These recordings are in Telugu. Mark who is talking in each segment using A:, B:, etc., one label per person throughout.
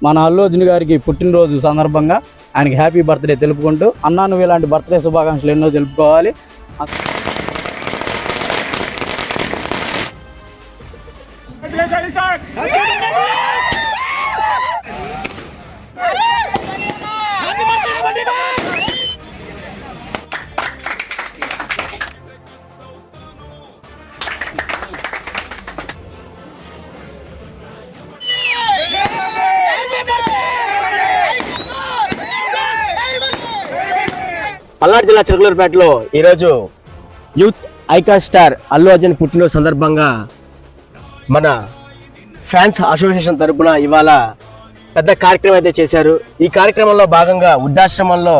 A: మన అల్లు అర్జున్ గారికి పుట్టినరోజు సందర్భంగా ఆయనకి హ్యాపీ బర్త్డే తెలుపుకుంటూ అన్నా నువ్వు ఇలాంటి బర్త్డే శుభాకాంక్షలు ఎన్నో తెలుపుకోవాలి.
B: పల్నాడు జిల్లా చిలకలూరుపేటలో ఈరోజు youth icon star Allu Arjun పుట్టినరోజు సందర్భంగా మన ఫ్యాన్స్ అసోసియేషన్ తరపున ఇవాళ పెద్ద కార్యక్రమం అయితే చేశారు. ఈ కార్యక్రమంలో భాగంగా వృద్ధాశ్రమంలో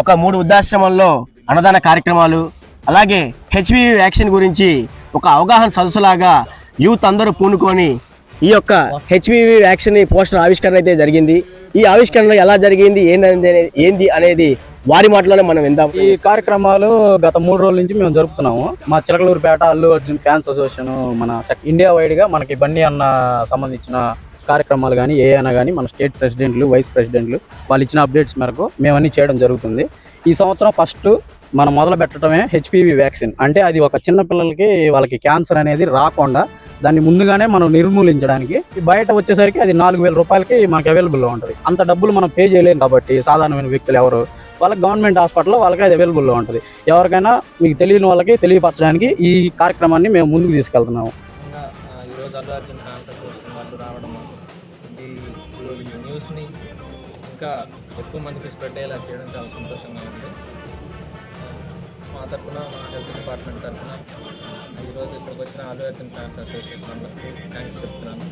B: 3 వృద్ధాశ్రమంలో అన్నదాన కార్యక్రమాలు, అలాగే హెచ్పివి వ్యాక్సిన్ గురించి ఒక అవగాహన సదస్సులాగా యూత్ అందరూ పూనుకొని ఈ యొక్క హెచ్పివి వ్యాక్సిన్ పోస్టర్ ఆవిష్కరణ అయితే జరిగింది. ఈ ఆవిష్కరణ ఎలా జరిగింది ఏంది అనేది వారి మాటలోనే మనం విందాం.
A: ఈ కార్యక్రమాలు గత 3 రోజుల నుంచి మేము జరుపుతున్నాము. మా చిలకలూరుపేట అల్లు అర్జున్ ఫ్యాన్స్ అసోసియేషన్ మన ఇండియా వైడ్గా మనకి బన్నీ అన్న సంబంధించిన కార్యక్రమాలు కానీ ఏమైనా కానీ మన స్టేట్ ప్రెసిడెంట్లు, వైస్ ప్రెసిడెంట్లు వాళ్ళు ఇచ్చిన అప్డేట్స్ మేరకు మేమన్నీ చేయడం జరుగుతుంది. ఈ సంవత్సరం ఫస్ట్ మనం మొదలు పెట్టడమే హెచ్పివి వ్యాక్సిన్. అంటే అది ఒక చిన్న పిల్లలకి వాళ్ళకి క్యాన్సర్ అనేది రాకుండా దాన్ని ముందుగానే మనం నిర్మూలించడానికి. బయట వచ్చేసరికి అది 4,000 రూపాయలకి మనకి అవైలబుల్లో ఉంటుంది. అంత డబ్బులు మనం పే చేయలేము కాబట్టి సాధారణమైన వ్యక్తులు ఎవరు వాళ్ళకి గవర్నమెంట్ హాస్పిటల్లో వాళ్ళకి అది అవైలబుల్లో ఉంటుంది. ఎవరికైనా మీకు తెలియని వాళ్ళకి తెలియపరచడానికి ఈ కార్యక్రమాన్ని మేము ముందుకు తీసుకెళ్తున్నాము.
C: ఈరోజు అల్లు అర్జున్ ఫ్యాన్స్ అసోసియేషన్ వాళ్ళు రావడం, ఈ న్యూస్ని ఇంకా ఎక్కువ మందికి స్ప్రెడ్ అయ్యేలా చేయడం చాలా సంతోషంగా ఉంది. మా తరఫున, మా హెల్త్ డిపార్ట్మెంట్ తరఫున ఈరోజు ఇక్కడికి వచ్చిన అల్లు అర్జున్ ఫ్యాన్స్ అసోసియేషన్ వాళ్ళకి థ్యాంక్స్ చెప్తున్నాను.